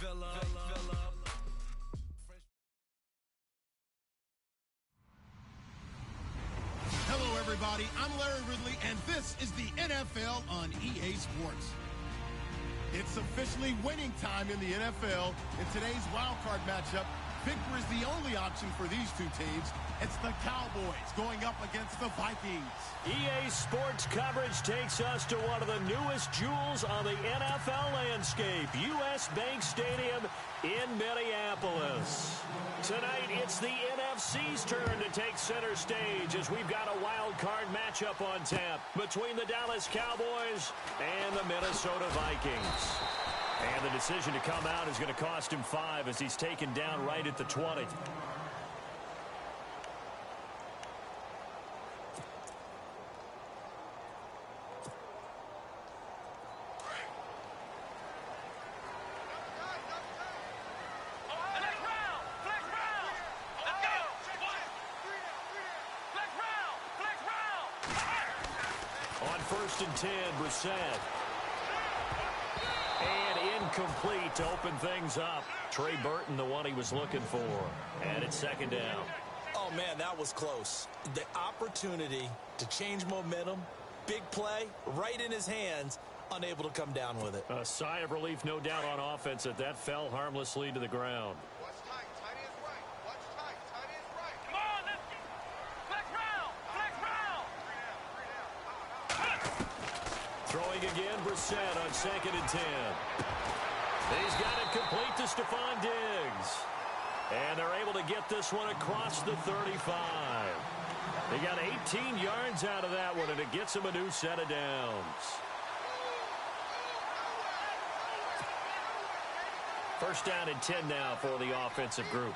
Hello, everybody. I'm Larry Ridley, and this is the NFL on EA Sports. It's officially winning time in the NFL. In today's wildcard matchup, victory is the only option for these two teams. It's the Cowboys going up against the Vikings. EA Sports coverage takes us to one of the newest jewels on the NFL landscape, US Bank Stadium in Minneapolis. Tonight, it's the NFC's turn to take center stage as we've got a wild card matchup on tap between the Dallas Cowboys and the Minnesota Vikings. And the decision to come out is going to cost him 5 as he's taken down right at the 20. First and 10, Brissett. And incomplete to open things up. Trey Burton, the one he was looking for. And it's second down. Oh, man, that was close. The opportunity to change momentum, big play, right in his hands, unable to come down with it. A sigh of relief, no doubt, on offense that fell harmlessly to the ground. Watch tight. Tight is right. Watch tight. Tight is right. Come on, let's get flex round. Flex round. Throwing again, Brissett on second and 10. He's got it complete to Stephon Diggs. And they're able to get this one across the 35. They got 18 yards out of that one, and it gets him a new set of downs. First down and 10 now for the offensive group.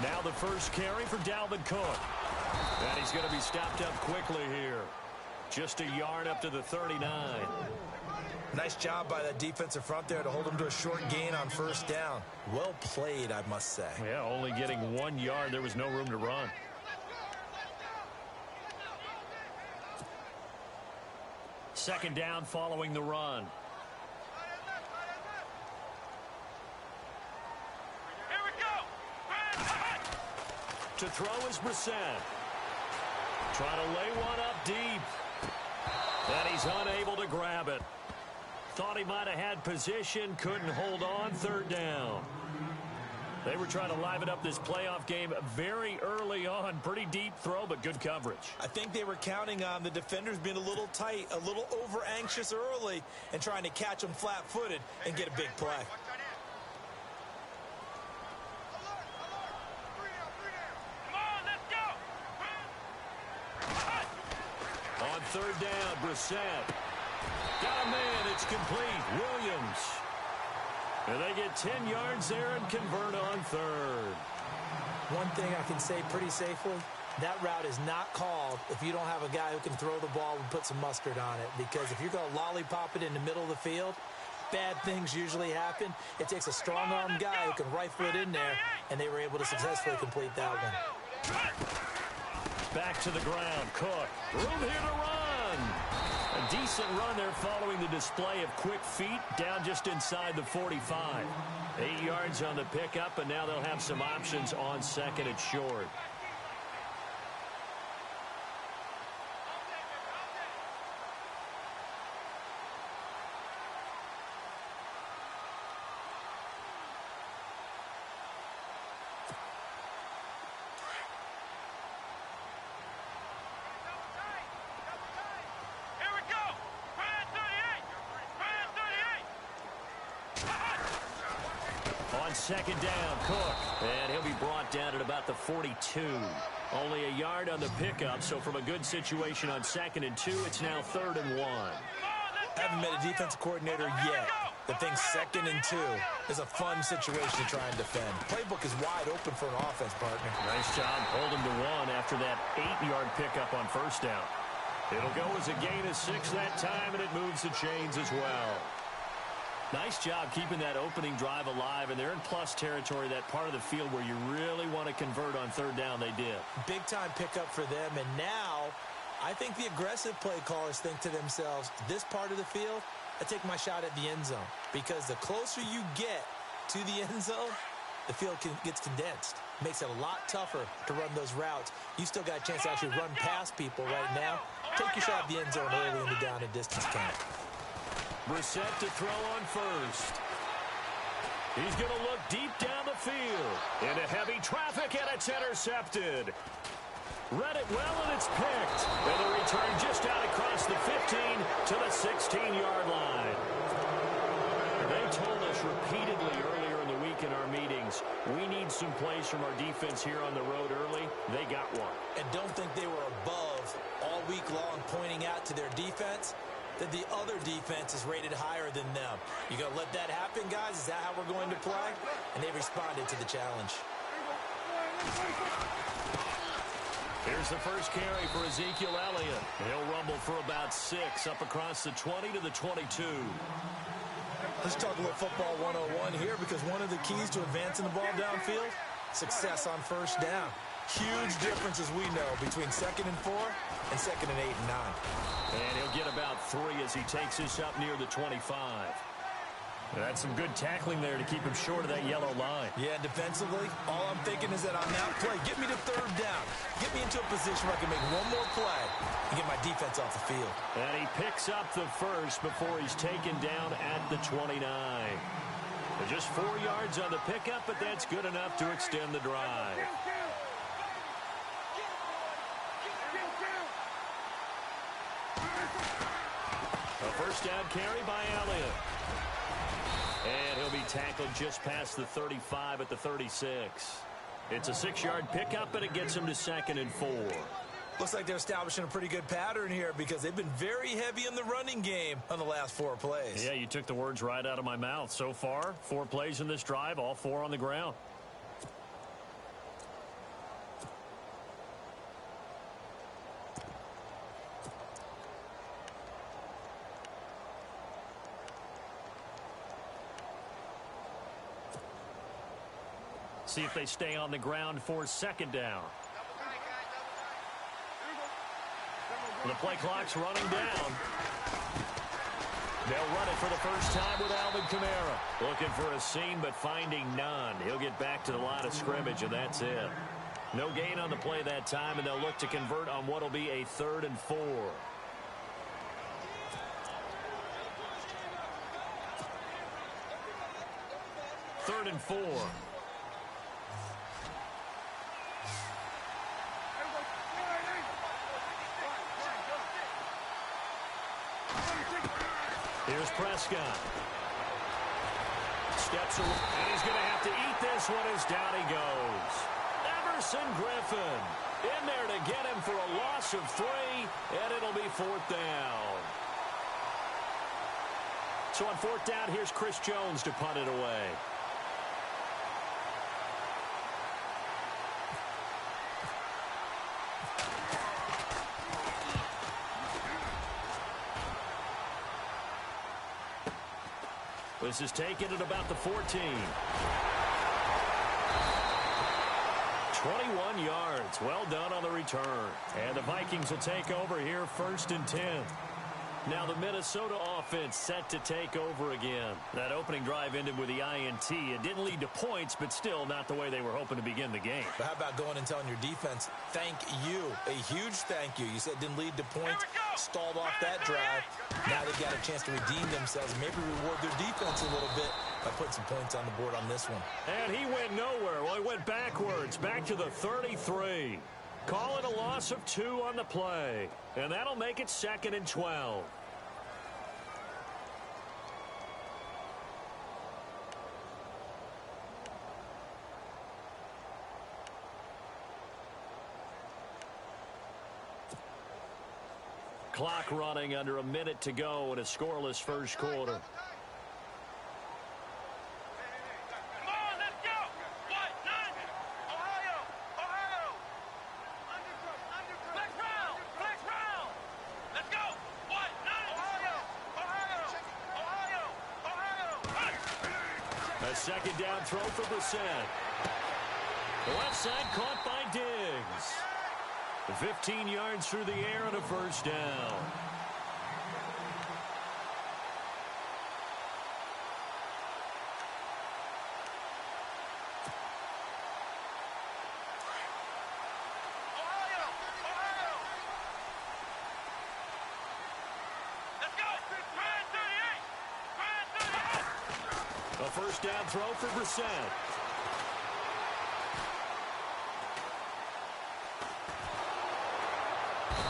Now the first carry for Dalvin Cook. And he's going to be stopped up quickly here. Just a yard up to the 39. Nice job by that defensive front there to hold him to a short gain on first down. Well played, I must say. Yeah, only getting 1 yard. There was no room to run. Second down following the run. To throw is Brissett. Trying to lay one up deep. And he's unable to grab it. Thought he might have had position, couldn't hold on, third down. They were trying to liven up this playoff game very early on. Pretty deep throw, but good coverage. I think they were counting on the defenders being a little tight, a little over-anxious early, and trying to catch them flat-footed and get a big play. On third down, Brissett. Got a man, it's complete. Williams. And they get 10 yards there and convert on third. One thing I can say pretty safely, that route is not called if you don't have a guy who can throw the ball and put some mustard on it. Because if you're going to lollipop it in the middle of the field, bad things usually happen. It takes a strong-arm guy who can rifle it in there, and they were able to successfully complete that one. Back to the ground, Cook. Room here to run. A decent run there following the display of quick feet down just inside the 45. 8 yards on the pickup, and now they'll have some options on second and short. Second down, Cook. And he'll be brought down at about the 42. Only a yard on the pickup, so from a good situation on second and 2, it's now third and 1. Haven't met a defensive coordinator yet that thinks second and 2 is a fun situation to try and defend. Playbook is wide open for an offense, partner. Nice job holding to 1 after that 8-yard pickup on first down. It'll go as a gain of 6 that time, and it moves the chains as well. Nice job keeping that opening drive alive, and they're in plus territory, that part of the field where you really want to convert on third down. They did. Big-time pickup for them, and now I think the aggressive play callers think to themselves, this part of the field, I take my shot at the end zone. Because the closer you get to the end zone, the field gets condensed. Makes it a lot tougher to run those routes. You still got a chance to actually run past people right now. Take your shot at the end zone early in the down and distance count. Brissett to throw on first. He's going to look deep down the field. Into heavy traffic, and it's intercepted. Read it well, and it's picked. And the return just out across the 15 to the 16-yard line. They told us repeatedly earlier in the week in our meetings, we need some plays from our defense here on the road early. They got one. And don't think they were above all week long pointing out to their defense that the other defense is rated higher than them. You going to let that happen, guys? Is that how we're going to play? And they responded to the challenge. Here's the first carry for Ezekiel Elliott. He'll rumble for about 6 up across the 20 to the 22. Let's talk a little football 101 here, because one of the keys to advancing the ball downfield, success on first down. Huge difference, as we know, between 2nd and 4 and 2nd and 8 and 9. And he'll get about 3 as he takes this up near the 25. That's some good tackling there to keep him short of that yellow line. Yeah, defensively, all I'm thinking is that on that play, get me to 3rd down. Get me into a position where I can make one more play and get my defense off the field. And he picks up the first before he's taken down at the 29. Just 4 yards on the pickup, but that's good enough to extend the drive. A first down carry by Elliott. And he'll be tackled just past the 35 at the 36. It's a 6-yard pickup, and it gets him to 2nd and 4. Looks like they're establishing a pretty good pattern here, because they've been very heavy in the running game on the last 4 plays. Yeah, you took the words right out of my mouth. So far, 4 plays in this drive, all 4 on the ground. See if they stay on the ground for 2nd down. The play clock's running down. They'll run it for the first time with Alvin Kamara. Looking for a seam, but finding none. He'll get back to the line of scrimmage, and that's it. No gain on the play that time, and they'll look to convert on what will be a 3rd and 4. Third and 4. Here's Prescott. Steps away, and he's going to have to eat this one as down he goes. Everson Griffin in there to get him for a loss of 3, and it'll be 4th down. So on 4th down, here's Chris Jones to punt it away. This is taken at about the 14. 21 yards. Well done on the return. And the Vikings will take over here 1st and 10. Now the Minnesota offense set to take over again. That opening drive ended with the INT. It didn't lead to points, but still not the way they were hoping to begin the game. But how about going and telling your defense, thank you, a huge thank you. You said it didn't lead to points, stalled off that drive. Now they've got a chance to redeem themselves, maybe reward their defense a little bit by putting some points on the board on this one. And he went nowhere. Well, he went backwards, back to the 33. Call it a loss of 2 on the play. And that'll make it 2nd and 12. Clock running, under a minute to go in a scoreless first quarter. A 2nd down throw for Brissett. The left side caught by Diggs. 15 yards through the air and a first down. A first down throw for Brissett.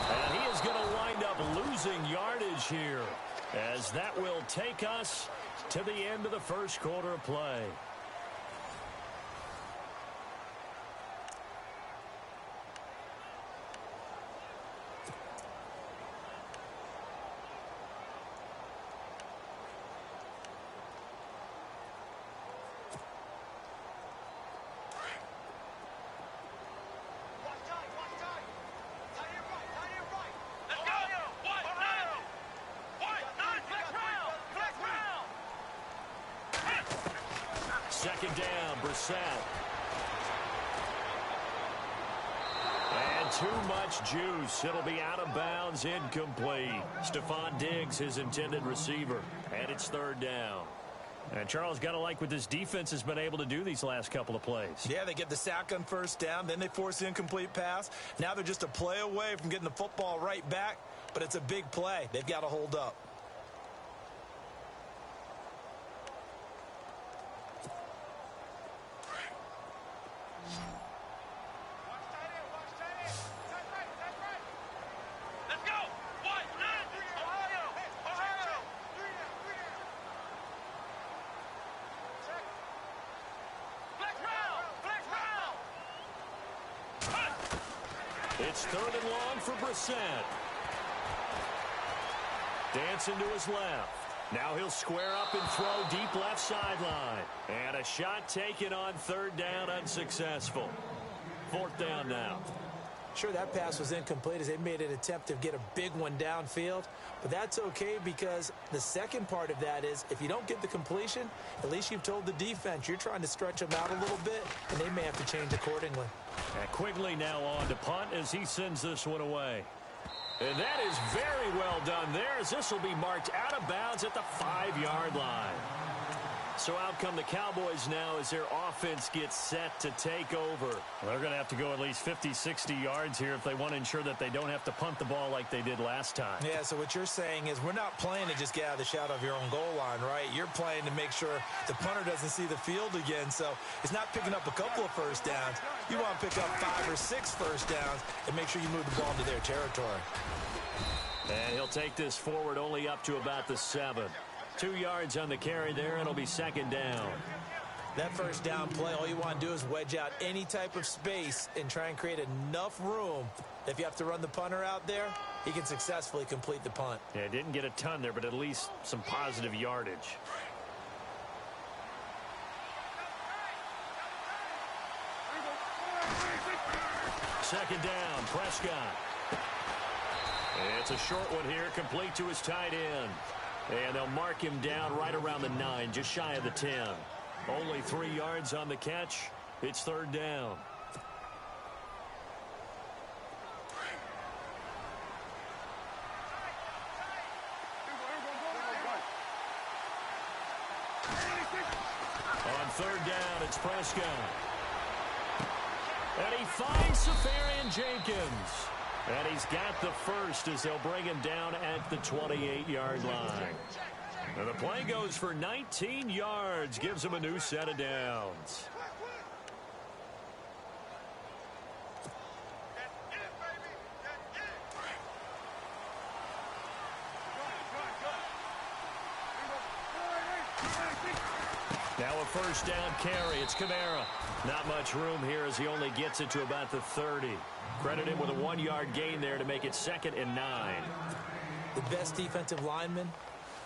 And he is going to wind up losing yardage here, as that will take us to the end of the first quarter of play. Second down, Brissett. And too much juice. It'll be out of bounds, incomplete. Stephon Diggs, his intended receiver. And it's third down. And Charles, got to like what this defense has been able to do these last couple of plays. Yeah, they get the sack on first down, then they force the incomplete pass. Now they're just a play away from getting the football right back, but it's a big play. They've got to hold up. It's third and long for Brissett. Dancing to his left. Now he'll square up and throw deep left sideline. And a shot taken on third down, unsuccessful. Fourth down now. Sure, that pass was incomplete as they made an attempt to get a big one downfield. But that's okay because the second part of that is if you don't get the completion, at least you've told the defense you're trying to stretch them out a little bit, and they may have to change accordingly. And Quigley now on to punt as he sends this one away. And that is very well done there as this will be marked out of bounds at the 5-yard line. So out come the Cowboys now as their offense gets set to take over. Well, they're going to have to go at least 50, 60 yards here if they want to ensure that they don't have to punt the ball like they did last time. Yeah, so what you're saying is we're not playing to just get out of the shadow of your own goal line, right? You're playing to make sure the punter doesn't see the field again. So it's not picking up a couple of first downs. You want to pick up 5 or 6 first downs and make sure you move the ball into their territory. And he'll take this forward only up to about the 7. 2 yards on the carry there, and it'll be second down. That first down play, all you want to do is wedge out any type of space and try and create enough room. If you have to run the punter out there, he can successfully complete the punt. Yeah, didn't get a ton there, but at least some positive yardage. Second down, Prescott. It's a short one here, complete to his tight end. And they'll mark him down right around the 9, just shy of the 10. Only 3 yards on the catch. It's third down. On third down, it's Prescott. And he finds Safarian Jenkins. And he's got the first as they'll bring him down at the 28-yard line. And the play goes for 19 yards, gives him a new set of downs. Now a first down carry. It's Kamara. Not much room here as he only gets it to about the 30. Credit him with a 1-yard gain there to make it 2nd and 9. The best defensive linemen,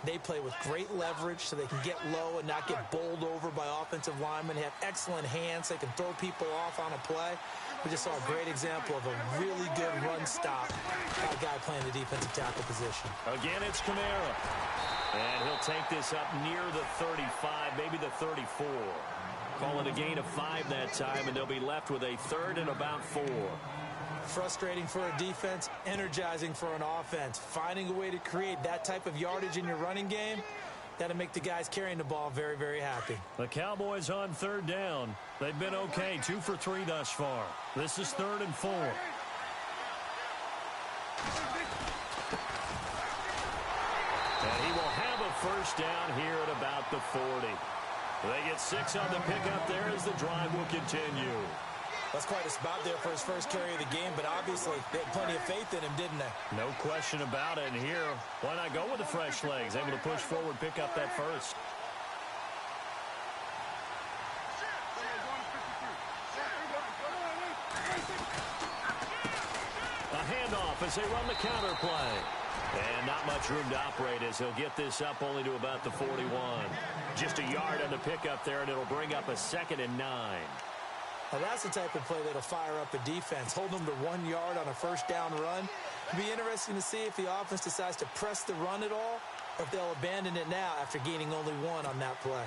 they play with great leverage so they can get low and not get bowled over by offensive linemen. They have excellent hands. They can throw people off on a play. We just saw a great example of a really good run stop by a guy playing the defensive tackle position. Again, it's Kamara. And he'll take this up near the 35, maybe the 34. Call it a gain of 5 that time, and they'll be left with a 3rd and about 4. Frustrating for a defense, energizing for an offense. Finding a way to create that type of yardage in your running game, that'll make the guys carrying the ball very, very happy. The Cowboys on third down. They've been okay, 2 for 3 thus far. This is 3rd and 4. And he will have a first down here at about the 40. They get 6 on the pickup there as the drive will continue. That's quite a spot there for his first carry of the game, but obviously they had plenty of faith in him, didn't they? No question about it. And here, why not go with the fresh legs? Able to push forward, pick up that first. A handoff as they run the counter play. And not much room to operate as he'll get this up only to about the 41. Just a yard on the pickup there, and it'll bring up a 2nd and 9. Now that's the type of play that'll fire up a defense. Hold them to 1 yard on a first down run. It'll be interesting to see if the offense decides to press the run at all, or if they'll abandon it now after gaining only 1 on that play.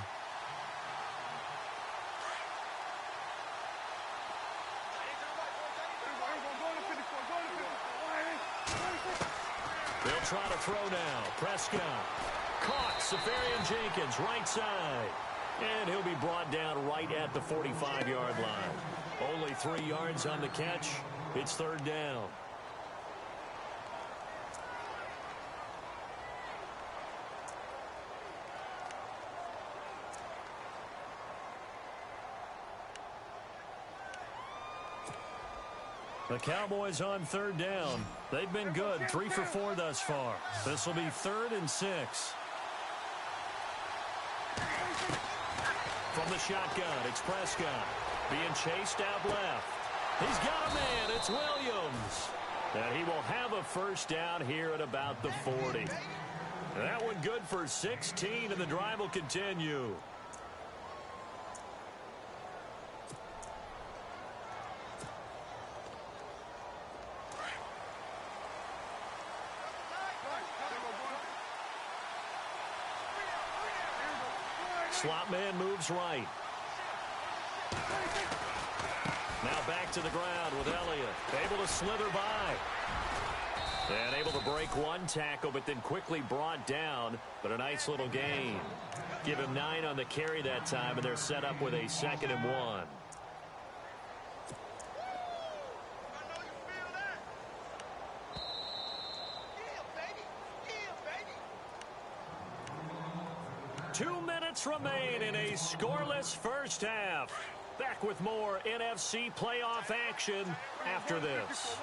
They'll try to throw now. Prescott. Caught. Safarian Jenkins, right side. And he'll be brought down right at the 45-yard line. Only 3 yards on the catch. It's 3rd down. The Cowboys on 3rd down. They've been good, 3 for 4 thus far. This will be 3rd and 6. From the shotgun, it's Prescott. Being chased out left. He's got a man. It's Williams. And he will have a first down here at about the 40. That one good for 16, and the drive will continue. Slot man moves right. Now back to the ground with Elliott. Able to slither by. And able to break 1 tackle, but then quickly brought down. But a nice little gain. Give him 9 on the carry that time, and they're set up with a 2nd and 1. Remain in a scoreless first half. Back with more NFC playoff action after this.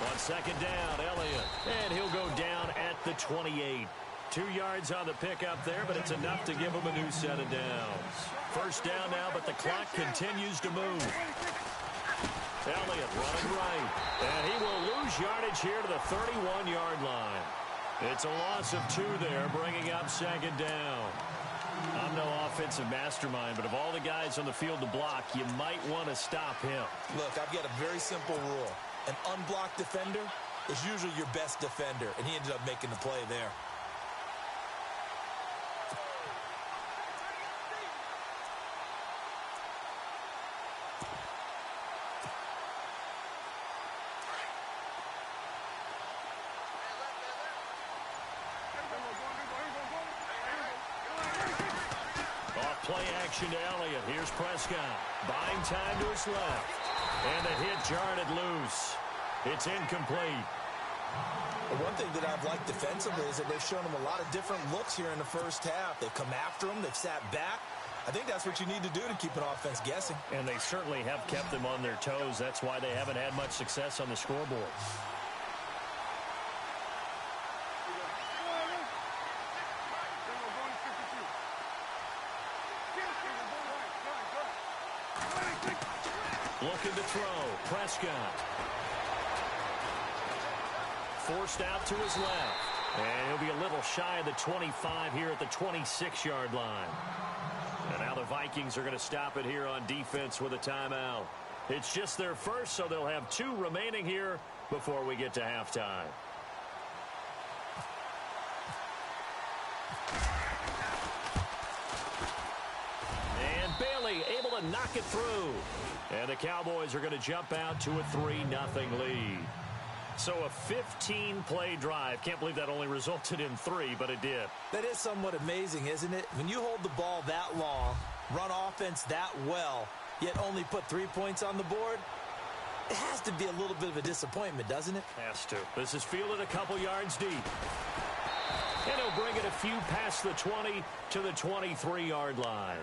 On 2nd down, Elliott. And he'll go down at the 28. 2 yards on the pickup there, but it's enough to give him a new set of downs. First down now, but the clock continues to move. Elliott running right. And he will lose yardage here to the 31-yard line. It's a loss of 2 there, bringing up 2nd down. I'm no offensive mastermind, but of all the guys on the field to block, you might want to stop him. Look, I've got a very simple rule. An unblocked defender is usually your best defender, and he ended up making the play there. Play action to Elliott. Here's Prescott. Buying time to his left. And the hit jarred loose. It's incomplete. One thing that I've liked defensively is that they've shown him a lot of different looks here in the first half. They've come after him. They've sat back. I think that's what you need to do to keep an offense guessing. And they certainly have kept them on their toes. That's why they haven't had much success on the scoreboard. Looking to throw. Prescott. Forced out to his left. And he'll be a little shy of the 25 here at the 26-yard line. And now the Vikings are going to stop it here on defense with a timeout. It's just their first, so they'll have 2 remaining here before we get to halftime. and knock it through. And the Cowboys are going to jump out to a 3-0 lead. So a 15-play drive. Can't believe that only resulted in 3, but it did. That is somewhat amazing, isn't it? When you hold the ball that long, run offense that well, yet only put 3 points on the board, it has to be a little bit of a disappointment, doesn't it? Has to. This is fielded a couple yards deep. And he'll bring it a few past the 20 to the 23-yard line.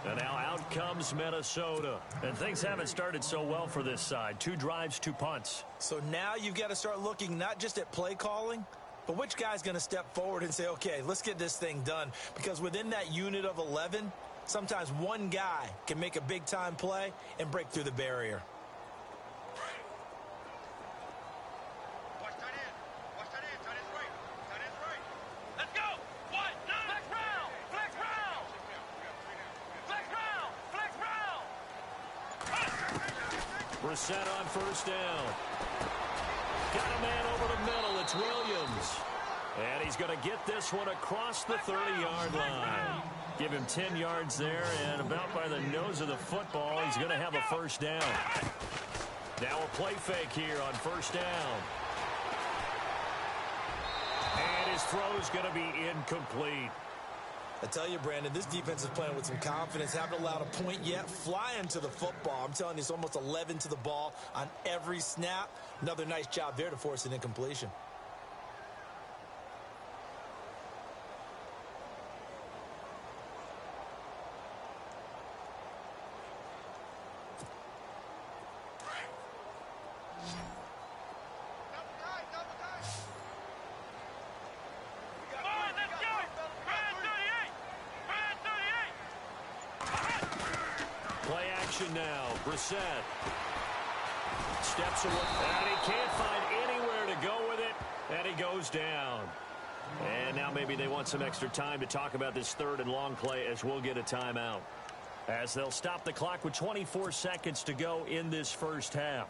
And now out comes Minnesota. And things haven't started so well for this side. 2 drives, 2 punts. So now you've got to start looking not just at play calling, but which guy's going to step forward and say, okay, let's get this thing done. Because within that unit of 11, sometimes one guy can make a big-time play and break through the barrier. Watch tight end. Watch tight end. Tight end's right. Tight end's right. Let's go. What? Flex round. Flex round. Flex round. Flex round. Brissett on first down. Got a man over the middle. It's Williams. And he's going to get this one across the 30-yard line. Give him 10 yards there, and about by the nose of the football, he's going to have a first down. Now a play fake here on first down. And his throw's going to be incomplete. I tell you, Brandon, this defense is playing with some confidence. Haven't allowed a point yet. Flying to the football. I'm telling you, it's almost 11 to the ball on every snap. Another nice job there to force an incompletion. Now, Brissett steps away, and he can't find anywhere to go with it, and he goes down. And now maybe they want some extra time to talk about this 3rd and long play as we'll get a timeout. As they'll stop the clock with 24 seconds to go in this first half.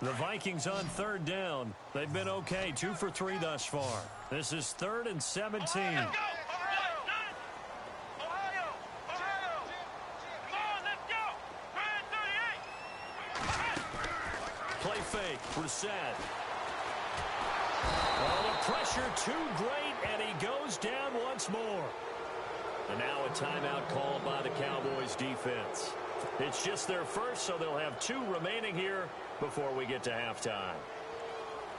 The Vikings on 3rd down. They've been okay, 2 for 3 thus far. This is 3rd and 17. Let's go. Ohio. Ohio. Come on, let's go. Brand 38. Play fake, Brissett. Oh, the pressure too great, and he goes down once more. And now a timeout called by the Cowboys defense. It's just their first, so they'll have 2 remaining here before we get to halftime.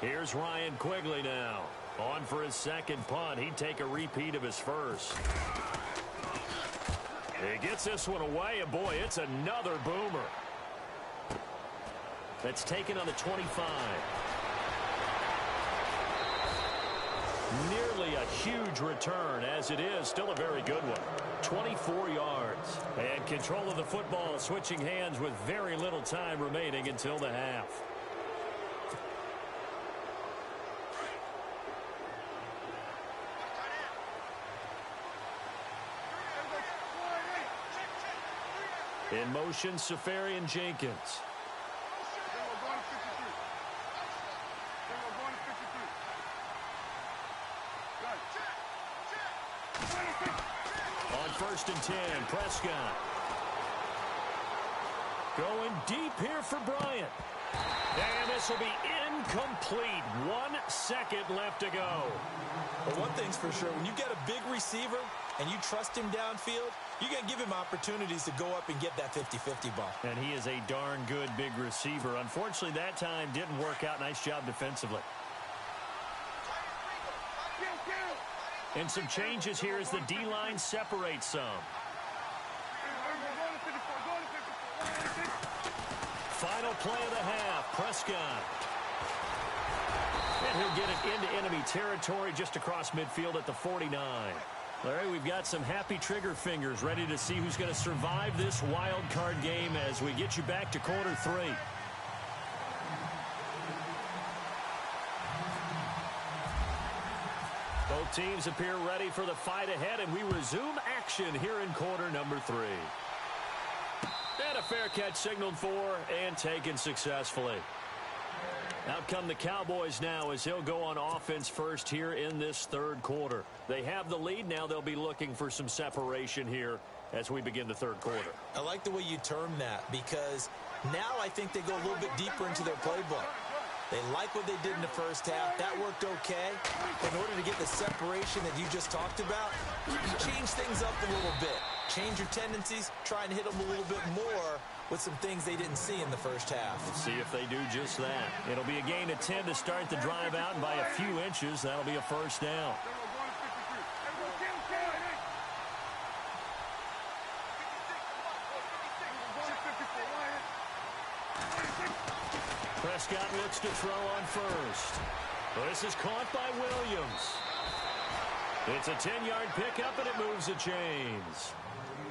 Here's Ryan Quigley now. On for his 2nd punt. He'd take a repeat of his first. He gets this one away, and boy, it's another boomer. That's taken on the 25. Nearly a huge return, as it is still a very good one. 24 yards. And control of the football, switching hands with very little time remaining until the half. In motion, Safarian Jenkins. On 1st and 10, Prescott. Going deep here for Bryant. And this will be incomplete. 1 second left to go. Well, one thing's for sure, when you get a big receiver and you trust him downfield, you're going to give him opportunities to go up and get that 50-50 ball. And he is a darn good big receiver. Unfortunately, that time didn't work out. Nice job defensively. And some changes here as the D-line separates some. Final play of the half, Prescott. And he'll get it into enemy territory just across midfield at the 49. Larry, we've got some happy trigger fingers ready to see who's going to survive this wild card game as we get you back to quarter 3. Both teams appear ready for the fight ahead, and we resume action here in quarter number 3. And a fair catch signaled for and taken successfully. Out come the Cowboys now as he'll go on offense first here in this third quarter. They have the lead. Now they'll be looking for some separation here as we begin the third quarter. I like the way you term that because now I think they go a little bit deeper into their playbook. They like what they did in the first half. That worked okay. In order to get the separation that you just talked about, change things up a little bit. Change your tendencies. Try and hit them a little bit more with some things they didn't see in the first half. Let's see if they do just that. It'll be a gain of 10 to start the drive out, and by a few inches, that'll be a first down. Prescott looks to throw on first. This is caught by Williams. It's a 10-yard pickup, and it moves the chains.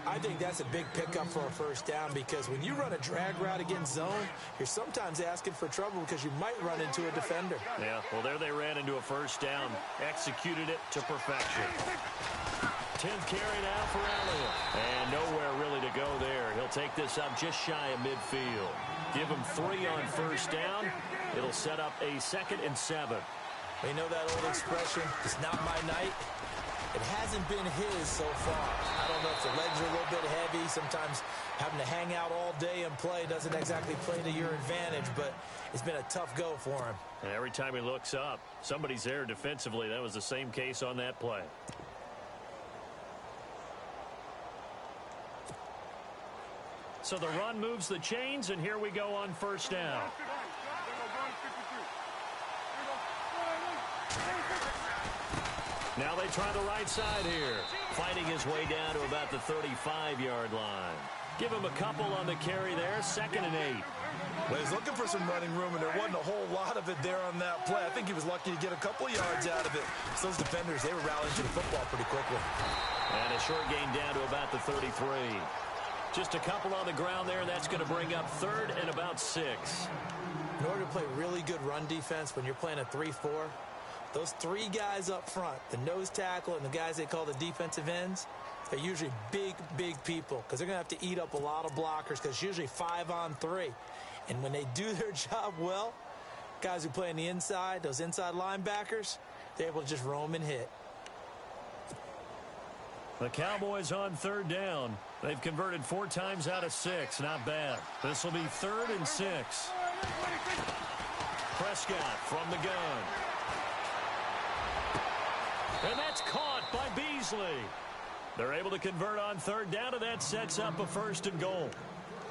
I think that's a big pickup for a first down because when you run a drag route against zone, you're sometimes asking for trouble because you might run into a defender. Yeah, well, there they ran into a first down. Executed it to perfection. 10th carry now for Elliott. And nowhere really to go there. He'll take this up just shy of midfield. Give him 3 on first down. It'll set up a 2nd and 7. You know that old expression, it's not my night? It hasn't been his so far. I don't know if the legs are a little bit heavy. Sometimes having to hang out all day and play doesn't exactly play to your advantage, but it's been a tough go for him. And every time he looks up, somebody's there defensively. That was the same case on that play. So the run moves the chains, and here we go on first down. Now they try the right side here. Fighting his way down to about the 35-yard line. Give him a couple on the carry there. 2nd and 8. Well, he's looking for some running room, and there wasn't a whole lot of it there on that play. I think he was lucky to get a couple of yards out of it. So those defenders, they were rallying to the football pretty quickly. And a short gain down to about the 33. Just a couple on the ground there, and that's going to bring up 3rd and about 6. In order to play really good run defense when you're playing a 3-4, those 3 guys up front, the nose tackle and the guys they call the defensive ends, they're usually big, big people because they're going to have to eat up a lot of blockers because it's usually 5 on 3. And when they do their job well, guys who play on the inside, those inside linebackers, they're able to just roam and hit. The Cowboys on 3rd down. They've converted 4 times out of 6. Not bad. This will be 3rd and 6. Prescott from the gun. And that's caught by Beasley. They're able to convert on 3rd down, and that sets up a 1st and goal.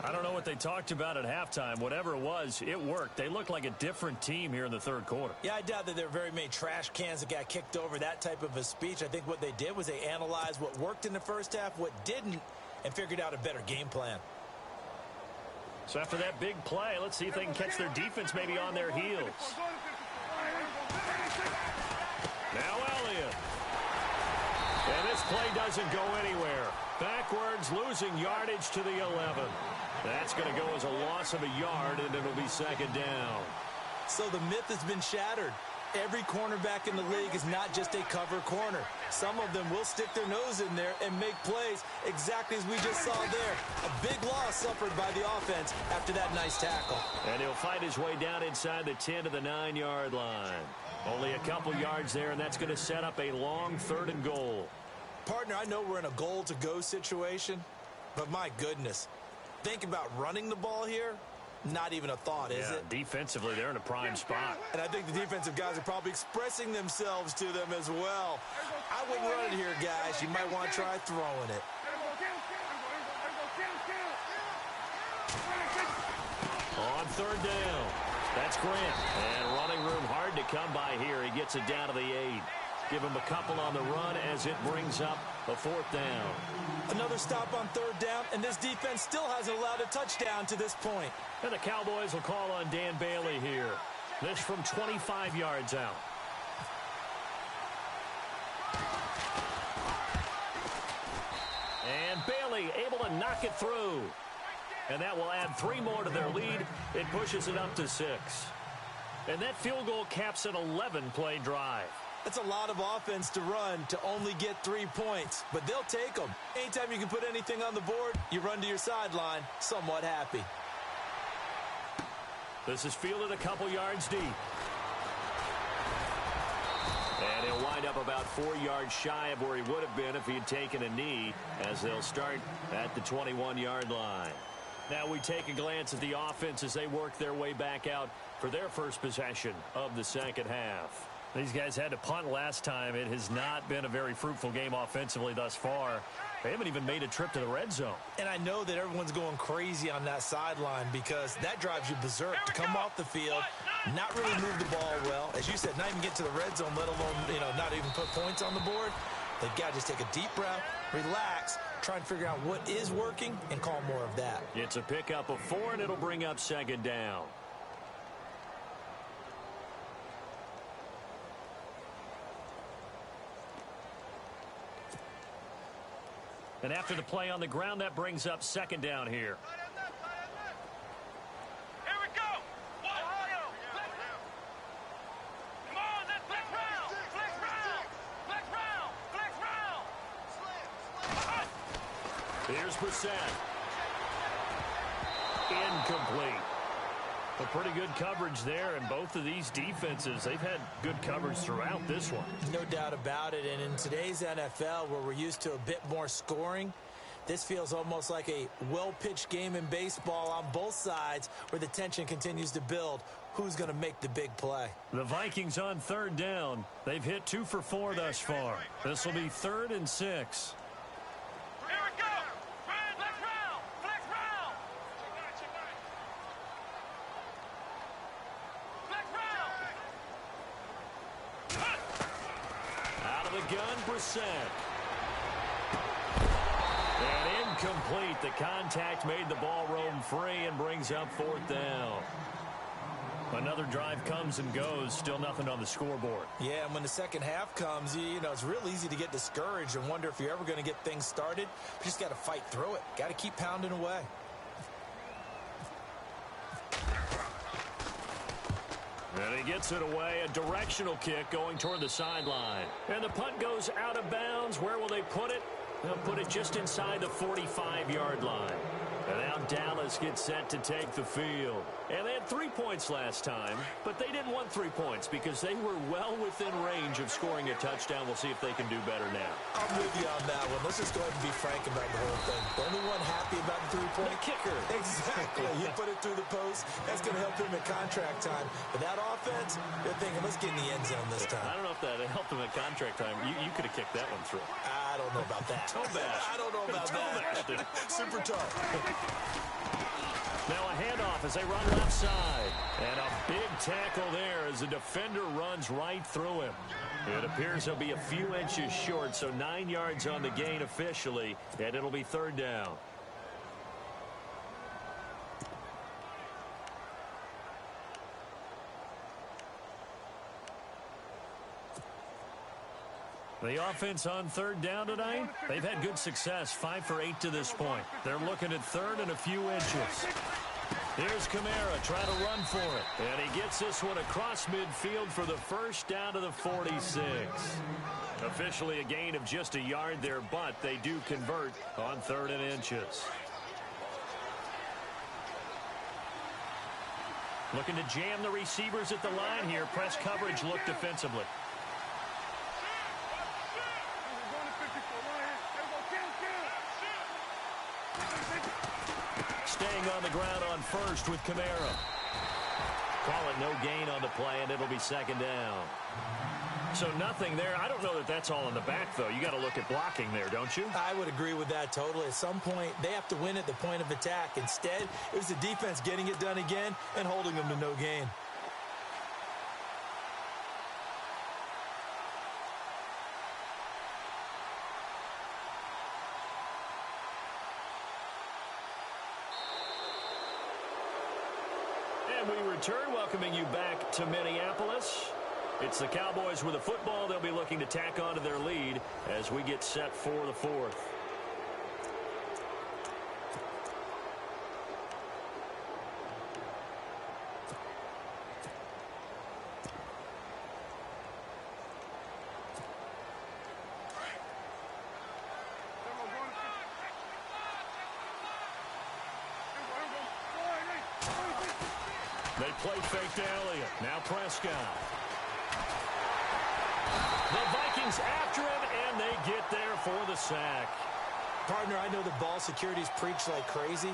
I don't know what they talked about at halftime. Whatever it was, it worked. They looked like a different team here in the 3rd quarter. Yeah, I doubt that there were very many trash cans that got kicked over, that type of a speech. I think what they did was they analyzed what worked in the first half, what didn't, and figured out a better game plan. So after that big play, let's see if they can catch their defense maybe on their heels. Now Elliott. And this play doesn't go anywhere. Backwards, losing yardage to the 11. That's going to go as a loss of a yard, and it'll be 2nd down. So the myth has been shattered. Every cornerback in the league is not just a cover corner. Some of them will stick their nose in there and make plays exactly as we just saw there. A big loss suffered by the offense after that nice tackle. And he'll fight his way down inside the 10 to the 9-yard line. Only a couple yards there, and that's going to set up a long 3rd and goal. Partner, I know we're in a goal-to-go situation, but my goodness, think about running the ball here. Not even a thought, is it? Defensively, they're in a prime spot. And I think the defensive guys are probably expressing themselves to them as well. I wouldn't run it here, guys. You might want to try throwing it. On 3rd down, that's Grant. And running room hard to come by here. He gets it down to the 8. Give him a couple on the run as it brings up a 4th down. Another stop on 3rd down, and this defense still hasn't allowed a touchdown to this point. And the Cowboys will call on Dan Bailey here. This from 25 yards out. And Bailey able to knock it through. And that will add 3 more to their lead. It pushes it up to 6. And that field goal caps an 11-play drive. That's a lot of offense to run to only get 3 points, but they'll take them. Anytime you can put anything on the board, you run to your sideline somewhat happy. This is fielded a couple yards deep. And he'll wind up about 4 yards shy of where he would have been if he had taken a knee, as they'll start at the 21-yard line. Now we take a glance at the offense as they work their way back out for their first possession of the second half. These guys had to punt last time. It has not been a very fruitful game offensively thus far. They haven't even made a trip to the red zone. And I know that everyone's going crazy on that sideline because that drives you berserk to come off the field, not really move the ball well. As you said, not even get to the red zone, let alone, not even put points on the board. They've got to just take a deep breath, relax, try and figure out what is working, and call more of that. It's a pickup of 4, and it'll bring up second down. And after the play on the ground, that brings up second down here. Here we go. Come on, let's flex round. Flex round. Flex round. Flex round. Here's Brissett. Incomplete. A pretty good coverage there, and both of these defenses, they've had good coverage throughout this one. No doubt about it, and in today's NFL, where we're used to a bit more scoring, this feels almost like a well-pitched game in baseball on both sides where the tension continues to build. Who's going to make the big play? The Vikings on third down. They've hit 2 for 4 thus far. This will be 3rd and 6. Here we go. Flex round. Flex round. Flex round. Out of the gun, Brissett. And incomplete. The contact made the ball roam free and brings up 4th down. Another drive comes and goes. Still nothing on the scoreboard. Yeah, and when the second half comes, it's real easy to get discouraged and wonder if you're ever going to get things started. You just got to fight through it. Got to keep pounding away. And he gets it away. A directional kick going toward the sideline. And the punt goes out of bounds. Where will they put it? They'll put it just inside the 45-yard line. And now Dallas gets set to take the field. And they had 3 points last time, but they didn't want 3 points because they were well within range of scoring a touchdown. We'll see if they can do better now. I'm with you on that one. Let's just go ahead and be frank about the whole thing. The only one happy about the 3-point kicker. Exactly. He put it through the post. That's going to help him at contract time. But that offense, they're thinking, let's get in the end zone this time. I don't know if that helped him at contract time. You could have kicked that one through. I don't know about that. I don't know about that. Super tough. Now a handoff as they run left side. And a big tackle there as the defender runs right through him. It appears he'll be a few inches short, so 9 yards on the gain officially, and it'll be 3rd down. The offense on 3rd down tonight, they've had good success, 5 for 8 to this point. They're looking at 3rd and a few inches. Here's Kamara trying to run for it. And he gets this one across midfield for the first down to the 46. Officially a gain of just a yard there, but they do convert on 3rd and inches. Looking to jam the receivers at the line here. Press coverage look defensively. Staying on the ground on 1st with Kamara. Call it no gain on the play, and it'll be 2nd down. So nothing there. I don't know that that's all in the back, though. You got to look at blocking there, don't you? I would agree with that totally. At some point, they have to win at the point of attack. Instead, it was the defense getting it done again and holding them to no gain. And we return, welcoming you back to Minneapolis. It's the Cowboys with a football. They'll be looking to tack on to their lead as we get set for the 4th. Play fake to Elliott. Now Prescott. The Vikings after him, and they get there for the sack. Partner, I know the ball security's preached like crazy,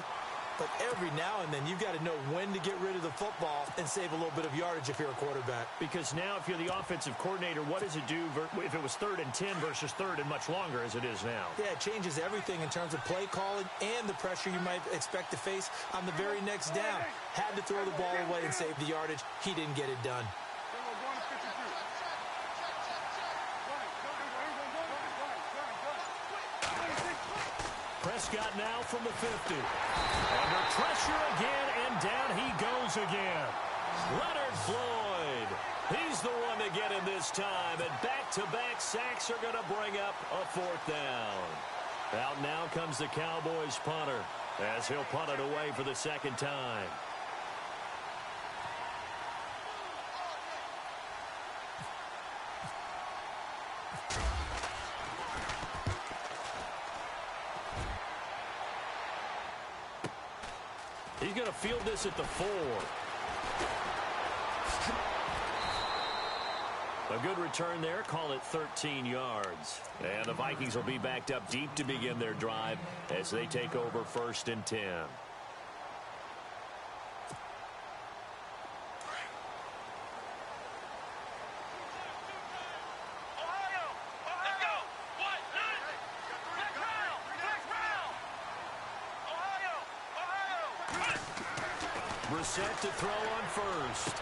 but every now and then you've got to know when to get rid of the football and save a little bit of yardage if you're a quarterback. Because now if you're the offensive coordinator, what does it do if it was 3rd and 10 versus 3rd and much longer as it is now? Yeah, it changes everything in terms of play calling and the pressure you might expect to face on the very next down. Had to throw the ball away and save the yardage. He didn't get it done. Prescott now from the 50. Under pressure again, and down he goes again. Leonard Floyd. He's the one to get him this time, and back-to-back sacks are going to bring up a 4th down. Out now comes the Cowboys punter, as he'll punt it away for the 2nd time. He's going to field this at the 4. A good return there. Call it 13 yards. And the Vikings will be backed up deep to begin their drive as they take over 1st and 10. Brissett to throw on 1st.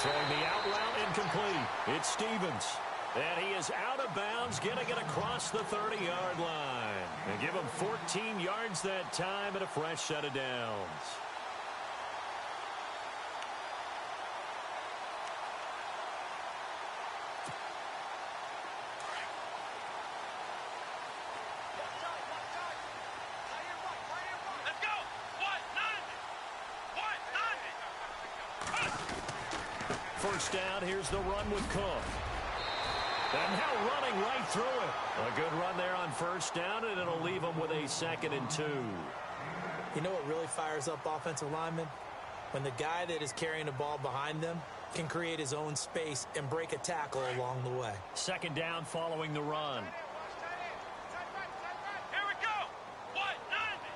Throwing the out route incomplete. It's Stevens. And he is out of bounds, getting it across the 30-yard line. And give him 14 yards that time and a fresh set of downs. First down, here's the run with Cook. And now running right through it. A good run there on 1st down, and it'll leave them with a 2nd and 2. You know what really fires up offensive linemen? When the guy that is carrying the ball behind them can create his own space and break a tackle along the way. 2nd down following the run. Here we go. What? 90.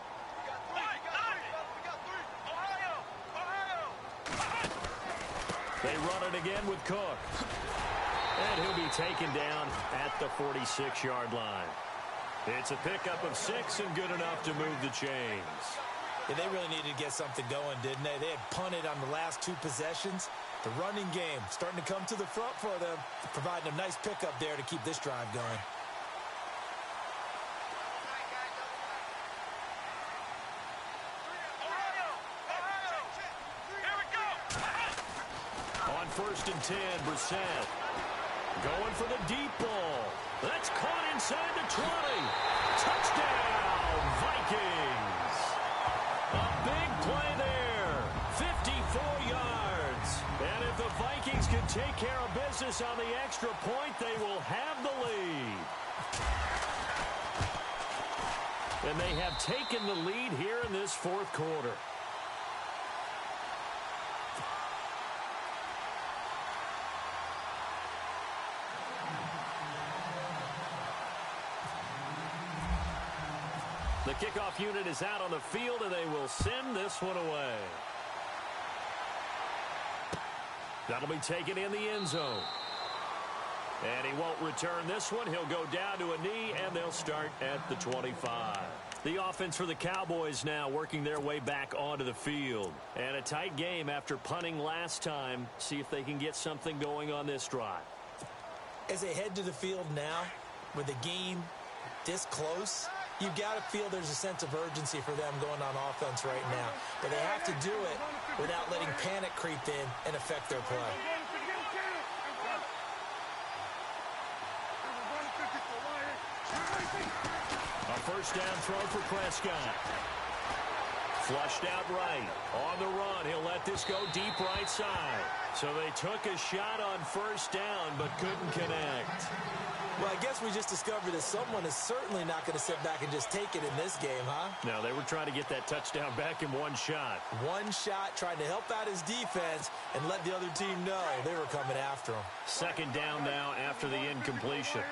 They run it again with Cook. And he'll be taken down at the 46-yard line. It's a pickup of 6 and good enough to move the chains. Yeah, they really needed to get something going, didn't they? They had punted on the last 2 possessions. The running game starting to come to the front for them, providing a nice pickup there to keep this drive going. On 1st and 10, Brissett going for the deep ball. That's caught inside the 20. Touchdown, Vikings. A big play there. 54 yards. And if the Vikings can take care of business on the extra point, they will have the lead. And they have taken the lead here in this 4th quarter. The kickoff unit is out on the field, and they will send this one away. That'll be taken in the end zone. And he won't return this one. He'll go down to a knee, and they'll start at the 25. The offense for the Cowboys now working their way back onto the field. And a tight game after punting last time. See if they can get something going on this drive. As they head to the field now, with the game this close, you've got to feel there's a sense of urgency for them going on offense right now. But they have to do it without letting panic creep in and affect their play. A first down throw for Prescott. Flushed out right. On the run, he'll let this go deep right side. So they took a shot on first down but couldn't connect. Well, I guess we just discovered that someone is certainly not going to sit back and just take it in this game, huh? No, they were trying to get that touchdown back in one shot. One shot, trying to help out his defense and let the other team know they were coming after him. Second down now after the incompletion.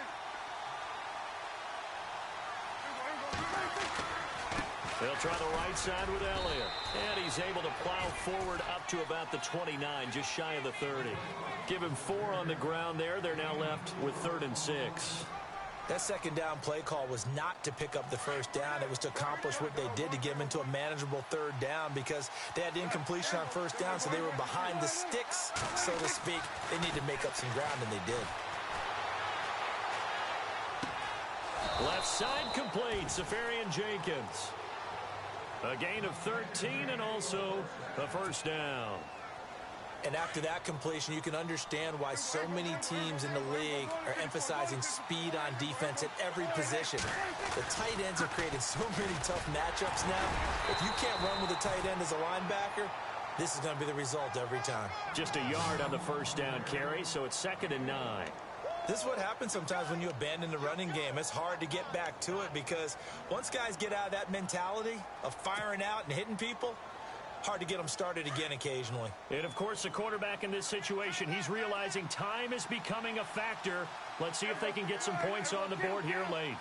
They'll try the right side with Elliott. And he's able to plow forward up to about the 29, just shy of the 30. Give him 4 on the ground there. They're now left with 3rd and 6. That second down play call was not to pick up the first down. It was to accomplish what they did to get them into a manageable 3rd down because they had the incompletion on 1st down, so they were behind the sticks, so to speak. They needed to make up some ground, and they did. Left side complete, Safarian Jenkins. A gain of 13 and also a first down. And after that completion, you can understand why so many teams in the league are emphasizing speed on defense at every position. The tight ends are creating so many tough matchups now. If you can't run with a tight end as a linebacker, this is going to be the result every time. Just a yard on the first down carry, so it's 2nd and 9. This is what happens sometimes when you abandon the running game. It's hard to get back to it because once guys get out of that mentality of firing out and hitting people, hard to get them started again occasionally. And, of course, the quarterback in this situation, he's realizing time is becoming a factor. Let's see if they can get some points on the board here late.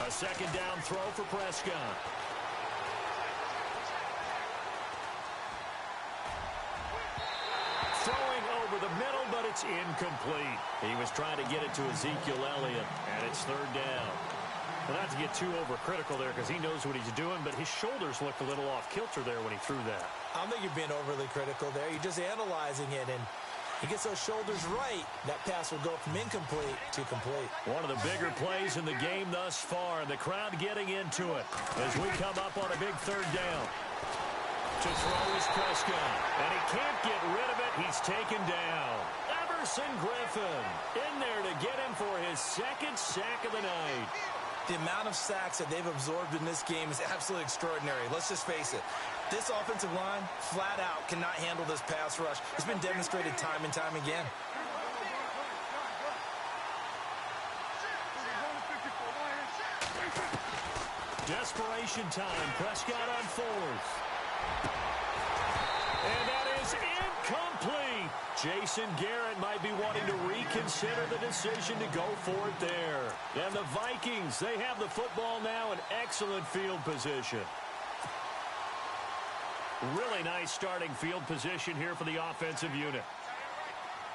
A second down throw for Prescott. Throwing over the middle, but it's incomplete. He was trying to get it to Ezekiel Elliott, and it's 3rd down. Well, not to get too overcritical there because he knows what he's doing, but his shoulders looked a little off kilter there when he threw that. I don't think you're being overly critical there. You're just analyzing it, and he gets those shoulders right. That pass will go from incomplete to complete. One of the bigger plays in the game thus far, and the crowd getting into it as we come up on a big 3rd down. To throw is Prescott, and he can't get rid of it. He's taken down. Everson Griffin in there to get him for his 2nd sack of the night. The amount of sacks that they've absorbed in this game is absolutely extraordinary. Let's just face it. This offensive line, flat out, cannot handle this pass rush. It's been demonstrated time and time again. Desperation time. Prescott on 4th. And that is incomplete. Jason Garrett might be wanting to reconsider the decision to go for it there. And the Vikings, they have the football now in excellent field position. Really nice starting field position here for the offensive unit.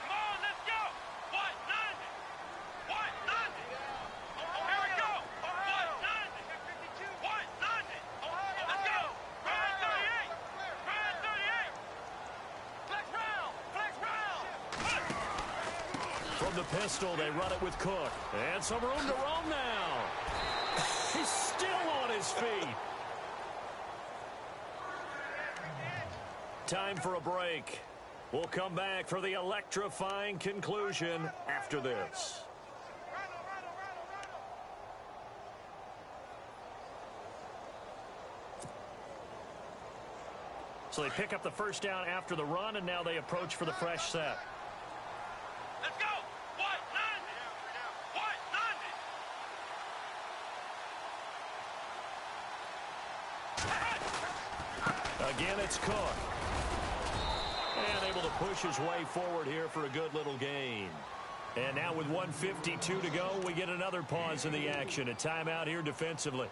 Come on, let's go. What? Nothing. What? Nothing. Here we go. What? Nothing. What? Nothing. Let's go. Ryan 38. Ryan 38. Flex round. Flex round. From the pistol, they run it with Cook. And some room to roam now. He's still on his feet. Time for a break. We'll come back for the electrifying conclusion after this. So they pick up the first down after the run, and now they approach for the fresh set. Let's go. What? Nothing. What? Nothing. Again, it's Cook. And able to push his way forward here for a good little gain. And now with 1:52 to go, we get another pause in the action. A timeout here defensively.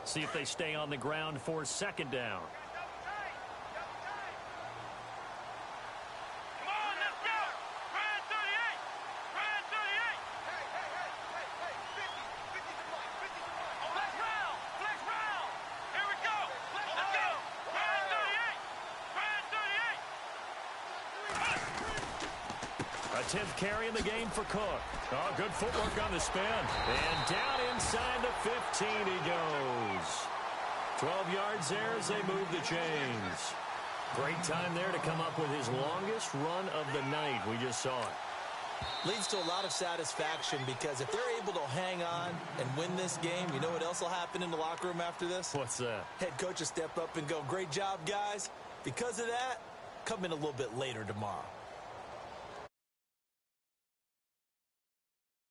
See if they stay on the ground for 2nd down. Come on, let's go. Ryan 38. Ryan 38. Flex round. Flex round. Here we go. Let's go. Ryan 38. Ryan 38. A 10th carry in the game for Cook. Oh, good footwork on the spin. And down inside the 15 he goes. 12 yards there as they move the chains. Great time there to come up with his longest run of the night. We just saw it. Leads to a lot of satisfaction because if they're able to hang on and win this game, you know what else will happen in the locker room after this? What's that? Head coach will step up and go, great job, guys. Because of that, come in a little bit later tomorrow.